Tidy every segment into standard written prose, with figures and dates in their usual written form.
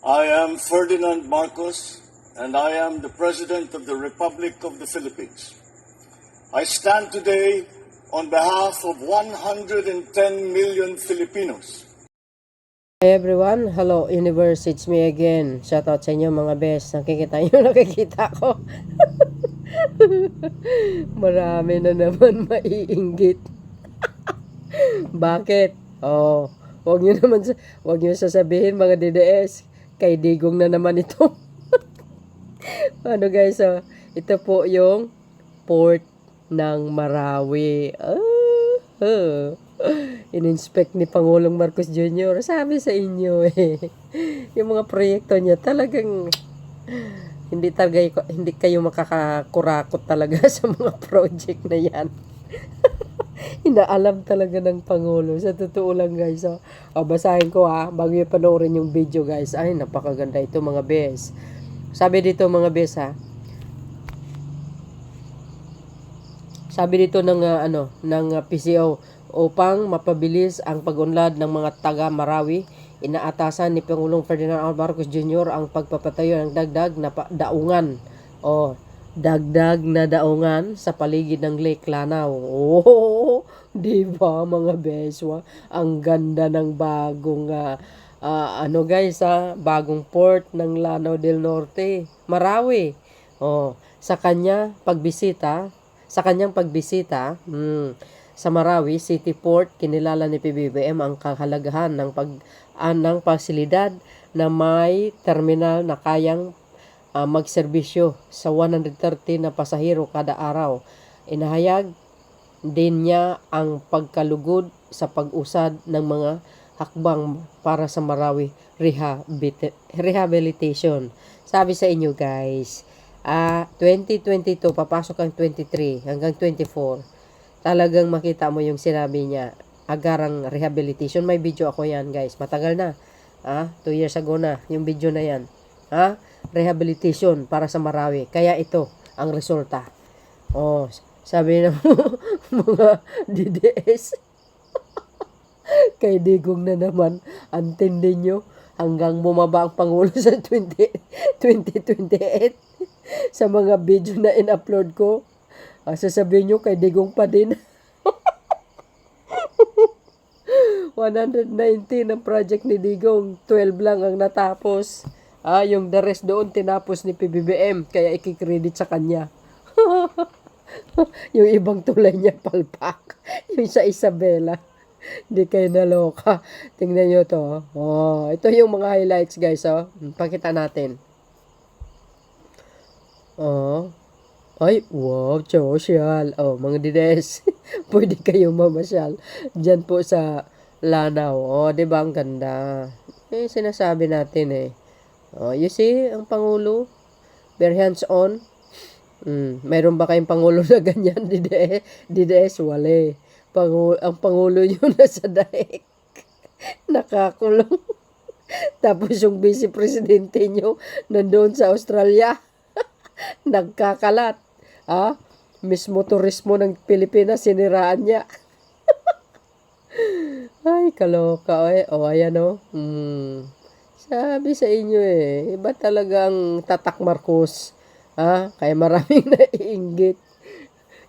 I am Ferdinand Marcos, and I am the President of the Republic of the Philippines. I stand today on behalf of 110 million Filipinos. Hi everyone, hello universe, it's me again. Shoutout sa inyo mga best. Nakikita nyo, nakikita ko. Marami na naman maiinggit. Bakit? Oh, wag nyo sasabihin mga DDS, kay Digong na naman ito. Ano guys, ito po yung port ng Marawi. In-inspect ni Pangulong Marcos Jr. Sabi sa inyo yung mga proyekto niya talagang hindi kayo makakakurakot talaga sa mga project na yan. Inaalam talaga ng Pangulo. Sa totoo lang guys. Basahin ko bago yung panoorin yung video guys. Ay, napakaganda ito mga bes. Sabi dito mga bes Sabi dito ng PCO, upang mapabilis ang pag-unlad ng mga taga Marawi, inaatasan ni Pangulong Ferdinand Marcos Jr. ang pagpapatayo ng dagdag na daungan. Dagdag na daungan sa paligid ng Lake Lanao. Di ba mga beswa? Ang ganda ng bagong bagong port ng Lanao del Norte, Marawi. Sa kanyang pagbisita sa Marawi City Port, kinilala ni PBBM ang kahalagahan ng pasilidad na may terminal na kayang magserbisyo sa 130 na pasahero kada araw. Inahayag din niya ang pagkalugod sa pag-usad ng mga hakbang para sa Marawi rehabilitation. Sabi sa inyo guys, 2022 papasok ang 23 hanggang 24. Talagang makita mo yung sinabi niya, agarang rehabilitation. May video ako yan guys, matagal na. 2 years ago na yung video na yan. Rehabilitation para sa Marawi. Kaya ito ang resulta. Sabi ng mga DDS, kay Digong na naman, antindi nyo hanggang bumaba ang Pangulo sa 2028. Sa mga video na in-upload ko, sasabihin nyo kay Digong pa din. 119 ang project ni Digong, 12 lang ang natapos. Yung the rest doon tinapos ni PBBM, kaya ikikredit sa kanya. Yung ibang tulay niya palpak. Yung sa Isabela. Hindi kayo naloka. Tingnan nyo to. Ito yung mga highlights guys. Pakita natin. Ay, wow, social. Mga dides, pwede kayo mamasyal dyan po sa Lanao. Diba ang ganda? Sinasabi natin you see, ang Pangulo, very hands-on. Mayroon ba kayong Pangulo na ganyan, dides? Wale. Ang Pangulo nyo nasa daig. Nakakulong. Tapos yung Vice Presidente nyo nandoon sa Australia. Nagkakalat. Mismo turismo ng Pilipinas, siniraan niya. Ay, kaloka. Ayan Sabi sa inyo iba talagang tatak Marcos. Kaya maraming naiinggit.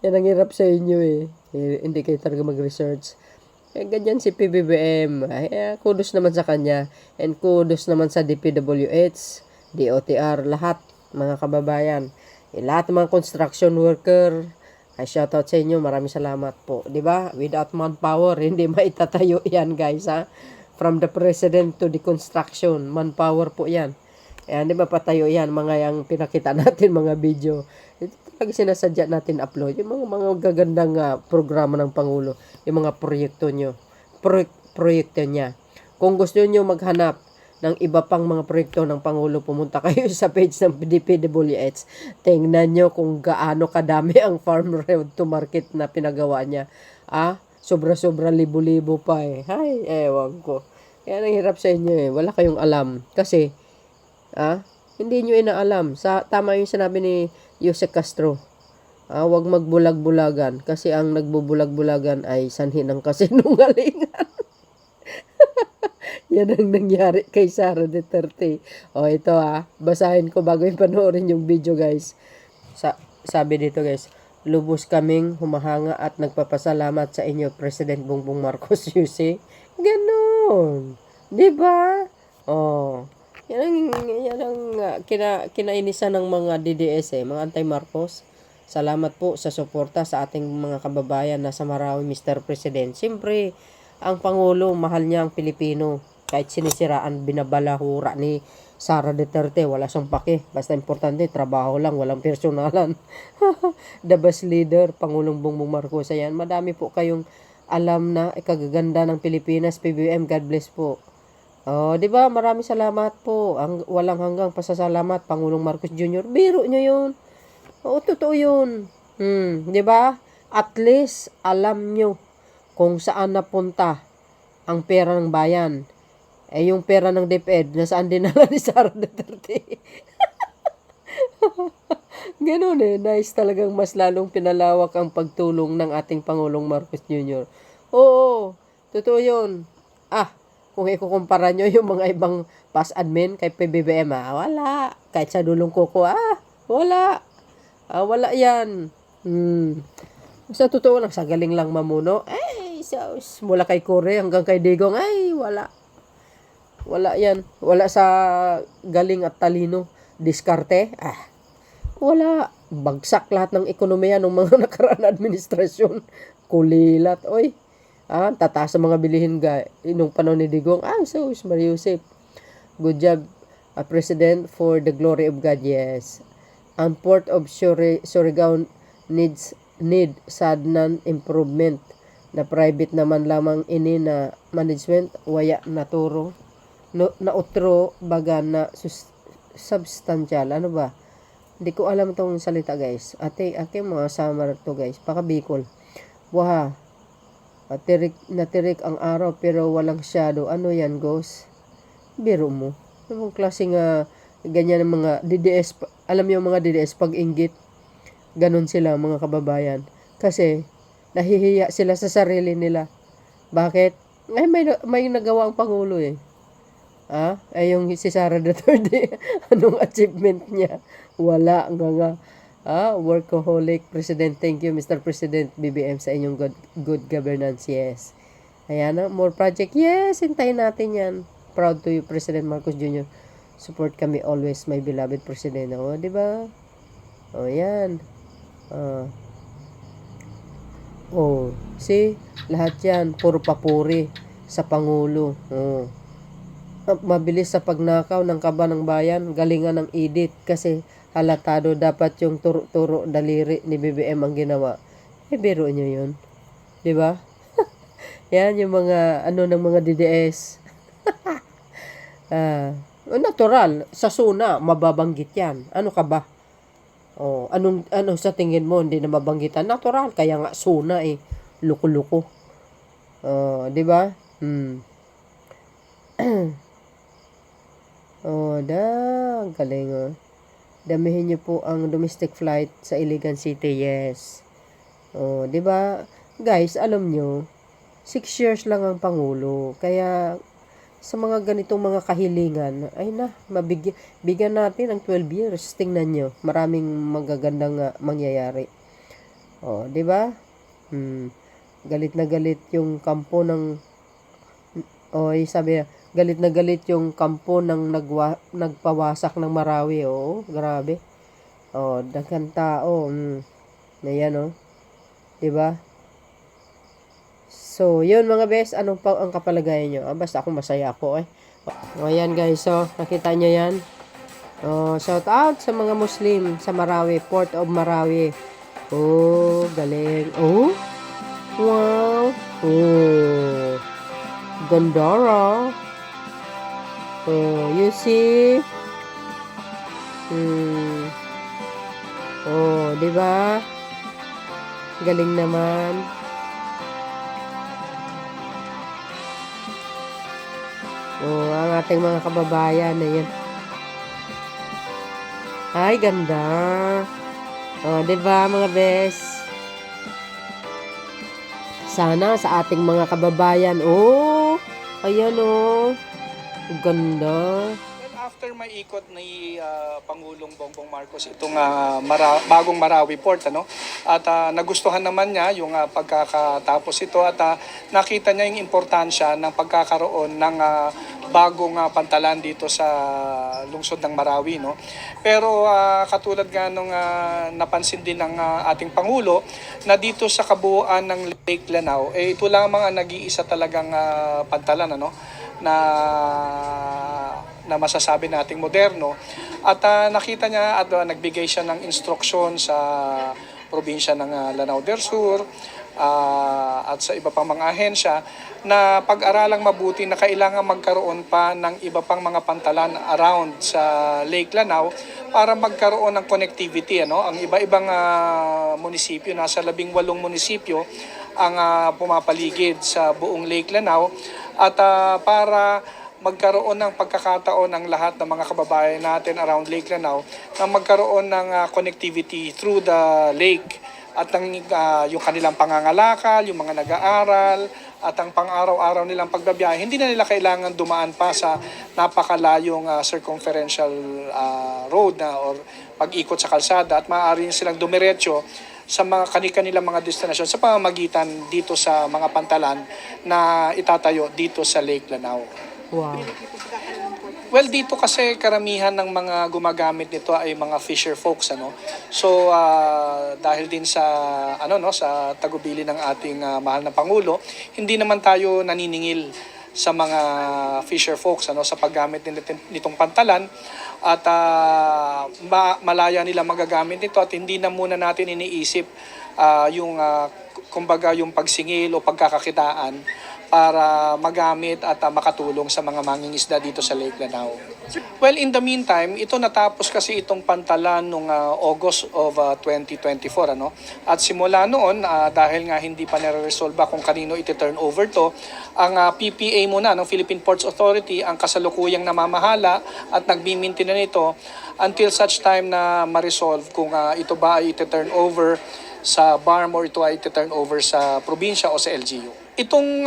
Yan ang hirap sa inyo Hindi kayo talaga mag-research. Ganyan si PBBM. Kudos naman sa kanya. And kudos naman sa DPWH, DOTR, lahat mga kababayan. Lahat ng mga construction worker, shoutout sa inyo, maraming salamat po. Diba? Without manpower, hindi maitatayo yan guys From the president to the construction, manpower po yan. Diba patayo yan, mga yung pinakita natin, mga video. Ito talaga sinasadya natin upload. Yung mga gagandang programa ng Pangulo, yung mga proyekto niya. Kung gusto nyo maghanap ng iba pang mga proyekto ng Pangulo, pumunta kayo sa page ng DPWH. Tingnan nyo kung gaano kadami ang farm road to market na pinagawa niya. Sobra-sobra libo-libo pa Hay, ewan ko. Kaya nanghirap sa inyo Wala kayong alam. Kasi, hindi nyo inaalam. Tama yung sinabi ni Jose Castro. Huwag magbulag-bulagan. Kasi ang nagbubulag-bulagan ay sanhi ng kasinungalingan. Yan ang nangyari kay Sara Duterte. O ito basahin ko bago yung panoorin yung video guys. Sabi dito guys, lubos kaming humahanga at nagpapasalamat sa inyo, President Bongbong Marcos, Yuse. Ganon. Diba? Oh. Yan ang kinainisan ng mga DDS mga anti-Marcos. Salamat po sa suporta sa ating mga kababayan na sa Marawi, Mr. President. Siyempre, ang Pangulo, mahal niya ang Pilipino. Kahit sinisiraan, binabalahura ni Sara Duterte, wala siyang pake. Basta importante, trabaho lang, walang personalan. The best leader, Pangulong Bongbong Marcos. Ayan, madami po kayong alam na ikagaganda ng Pilipinas. PBM, God bless po. Oh, 'di ba? Maraming salamat po. Ang walang hanggang pasasalamat Pangulong Marcos Jr. Biro nyo 'yun. Oo, totoo 'yun. 'Di ba? At least alam nyo kung saan napunta ang pera ng bayan. Yung pera ng DepEd, nasaan dinala ni Sara Duterte? Ganun nice talagang mas lalong pinalawak ang pagtulong ng ating Pangulong Marcos Jr. Oo, totoo 'yun. Kung ikukumpara nyo yung mga ibang past admin kay PBBM, wala. Kahit sa dulong kuko, wala. Wala yan. Sa totoo lang, sa galing lang mamuno, mula kay Kore hanggang kay Digong, wala. Wala yan. Wala sa galing at talino. Diskarte, wala. Bagsak lahat ng ekonomiya ng mga nakaraan administrasyon. Kulilat, oy. Tataas sa mga bilihin nung panahon ni Digong. Sus, Mariusip. Good job, President, for the glory of God, yes. Ang Port of Surigao need sadnan improvement na private naman lamang ini na management waya naturo na utro baga na substantial. Ano ba? Hindi ko alam tong salita guys. Ate mga summer to guys. Paka Bicol. Buha. Natirik ang araw pero walang shadow. Ano yan, Ghost? Biro mo. Anong klaseng ganyan ng mga DDS. Alam niyo mga DDS pag inggit. Ganon sila mga kababayan. Kasi nahihiya sila sa sarili nila. Bakit? May nagawa ang Pangulo yung si Sara Duterte. Anong achievement niya? Wala nga. Workaholic President. Thank you, Mr. President BBM, sa inyong good governance. Yes. Ayan more project. Yes, hintayin natin yan. Proud to you, President Marcos Jr. Support kami always, my beloved President. Di ba? Yan. See? Lahat yan, puro papuri sa Pangulo. Mabilis sa pagnakaw ng kaba ng bayan, galingan ng edit kasi halatado dapat yung turo-turo daliri ni BBM ang ginawa. Biro nyo yun. Diba? Yan yung mga ng mga DDS. Natural. Sa SUNA, mababanggit yan. Ano ka ba? Ano sa tingin mo hindi na mabanggitan? Natural. Kaya nga SUNA Luko-luko. Diba? Galing Damihin niyo po ang domestic flight sa Iligan City. Yes. 'Di ba? Guys, alam nyo, 6 years lang ang Pangulo. Kaya sa mga ganitong mga kahilingan, bigyan natin ng 12 years. Tingnan nyo, maraming magagandang mangyayari. 'Di ba? Galit na galit yung kampo ng galit na galit yung kampo ng nagpawasak ng Marawi. Grabe. Daghang tao. Ayan, diba? So, yun mga bes, anong ang kapalagayan nyo? Basta ako masaya ako ayan guys, nakita nyo yan. Shout out sa mga Muslim sa Marawi, Port of Marawi. Galing. Wow. Gandara. You see? Diba? Galing naman. Ang ating mga kababayan na yan. Ay, ganda. Diba mga bes? Sana sa ating mga kababayan. Ayan Ang ganda. Well, after maikot ni Pangulong Bongbong Marcos itong bagong Marawi Port, at nagustuhan naman niya yung pagkakatapos ito, at nakita niya yung importansya ng pagkakaroon ng bagong pantalan dito sa lungsod ng Marawi, no. Pero katulad nga nung napansin din ng ating Pangulo na dito sa kabuuan ng Lake Lanao, ito lamang ang nag-iisa talagang pantalan, na masasabi nating moderno, at nakita niya at nagbigay siya ng instruksyon sa probinsya ng Lanao del Sur at sa iba pang mga ahensya na pag-aralang mabuti na kailangan magkaroon pa ng iba pang mga pantalan around sa Lake Lanao para magkaroon ng connectivity. Ang iba-ibang munisipyo, nasa 18 munisipyo ang pumapaligid sa buong Lake Lanao, at para magkaroon ng pagkakataon ng lahat ng mga kababayan natin around Lake Lanao na magkaroon ng connectivity through the lake, at yung kanilang pangangalakal, yung mga nag-aaral, at ang pang-araw-araw nilang pagbabiyahe, hindi na nila kailangan dumaan pa sa napakalayong circumferential road or pag-ikot sa kalsada, at maaari silang dumiretso sa mga kanilang mga destinasyon sa pamamagitan dito sa mga pantalan na itatayo dito sa Lake Lanao. Wow. Well, dito kasi karamihan ng mga gumagamit nito ay mga fisher folks, So dahil din sa sa tagubili ng ating mahal na Pangulo, hindi naman tayo naniningil sa mga fisher folks sa paggamit nitong pantalan, at malaya nila magagamit nito, at hindi na muna natin iniisip yung kumbaga yung pagsingil o pagkakakitaan para magamit at makatulong sa mga mangingisda dito sa Lake Lanao. Well, in the meantime, ito natapos kasi itong pantalan noong August of 2024. At simula noon, dahil nga hindi pa nare-resolve kung kanino iti-turn over to, ang PPA muna ng Philippine Ports Authority ang kasalukuyang namamahala at nagbimintin na nito until such time na ma-resolve kung ito ba ay iti-turn over sa BARM or ito ay iti-turn over sa probinsya o sa LGU. Itong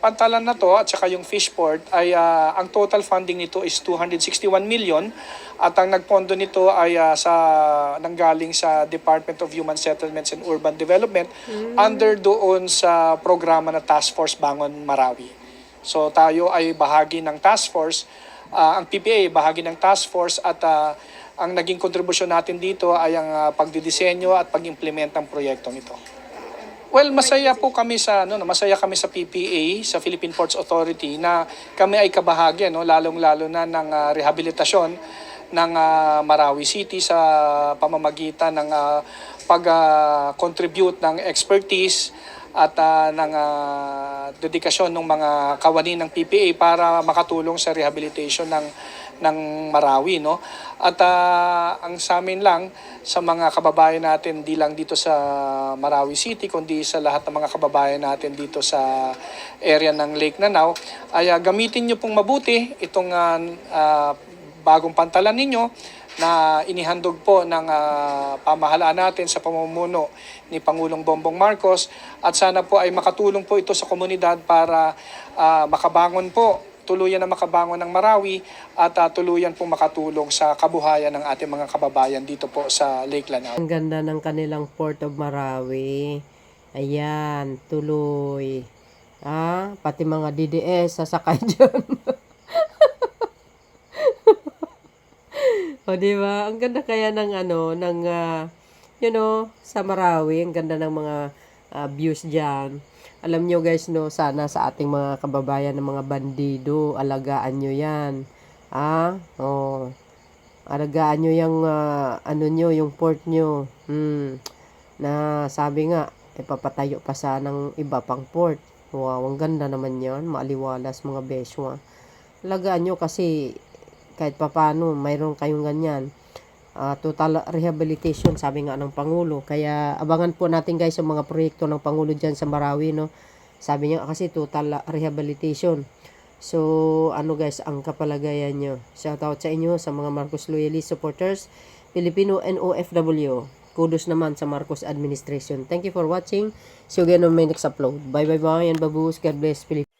pantalan na to at saka yung fish port ay ang total funding nito is 261 million, at ang nagpondo nito ay nanggaling sa Department of Human Settlements and Urban Development under doon sa programa na Task Force Bangon Marawi. So tayo ay bahagi ng task force, ang PPA bahagi ng task force, at ang naging kontribusyon natin dito ay ang pagdidisenyo at pag-implement ng proyektong ito. Well, masaya kami sa PPA, sa Philippine Ports Authority, na kami ay kabahagi, lalong-lalo na ng rehabilitasyon ng Marawi City sa pamamagitan ng pag-contribute ng expertise at ng dedikasyon ng mga kawani ng PPA para makatulong sa rehabilitation ng Marawi, At ang sa amin lang, sa mga kababayan natin, di lang dito sa Marawi City, kundi sa lahat ng mga kababayan natin dito sa area ng Lake Lanao, ay gamitin nyo pong mabuti itong bagong pantalan ninyo na inihandog po ng pamahalaan natin sa pamumuno ni Pangulong Bongbong Marcos, at sana po ay makatulong po ito sa komunidad para tuluyan na makabangon ng Marawi, at tuluyan pong makatulong sa kabuhayan ng ating mga kababayan dito po sa Lake Lanao. Ang ganda ng kanilang Port of Marawi. Ayan, tuloy. Pati mga DDS sasakay dyan. O, diba? Ang ganda kaya ng sa Marawi. Ang ganda ng mga views dyan. Alam nyo guys, sana sa ating mga kababayan ng mga bandido, alagaan nyo yan. Alagaan nyo yung, yung port nyo. Na sabi nga, ipapatayo pa ng iba pang port. Wow, ang ganda naman yan. Maaliwalas mga beswa. Alagaan nyo kasi kahit papano, mayroon kayong ganyan. Total rehabilitation, sabi nga ng Pangulo. Kaya abangan po natin guys yung mga proyekto ng Pangulo dyan sa Marawi, Sabi niya kasi total rehabilitation. So, guys, ang kapalagayan nyo. Shout out sa inyo, sa mga Marcos Loyalist supporters, Filipino and OFW. Kudos naman sa Marcos administration. Thank you for watching. See you again on my next upload. Bye and babush. God bless Philippines.